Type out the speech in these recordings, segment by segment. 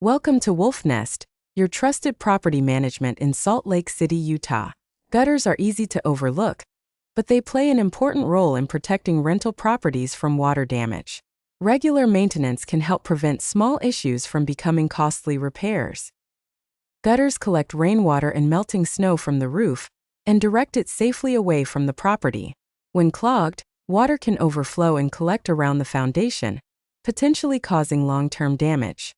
Welcome to Wolf Nest, your trusted property management in Salt Lake City, Utah. Gutters are easy to overlook, but they play an important role in protecting rental properties from water damage. Regular maintenance can help prevent small issues from becoming costly repairs. Gutters collect rainwater and melting snow from the roof and direct it safely away from the property. When clogged, water can overflow and collect around the foundation, potentially causing long-term damage.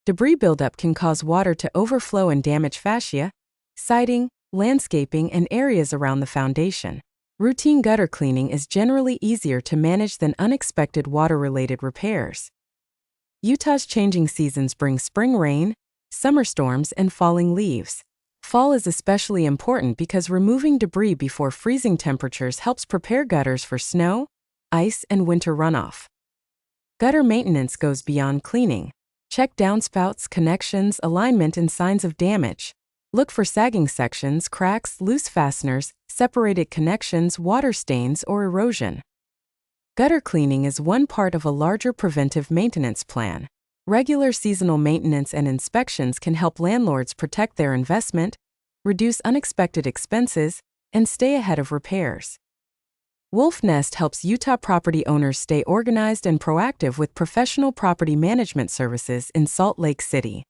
Debris buildup can cause water to overflow and damage fascia, siding, landscaping, and areas around the foundation. Routine gutter cleaning is generally easier to manage than unexpected water-related repairs. Utah's changing seasons bring spring rain, summer storms, and falling leaves. Fall is especially important because removing debris before freezing temperatures helps prepare gutters for snow, ice, and winter runoff. Gutter maintenance goes beyond cleaning. Check downspouts, connections, alignment, and signs of damage. Look for sagging sections, cracks, loose fasteners, separated connections, water stains, or erosion. Gutter cleaning is one part of a larger preventive maintenance plan. Regular seasonal maintenance and inspections can help landlords protect their investment, reduce unexpected expenses, and stay ahead of repairs. Wolf Nest helps Utah property owners stay organized and proactive with professional property management services in Salt Lake City.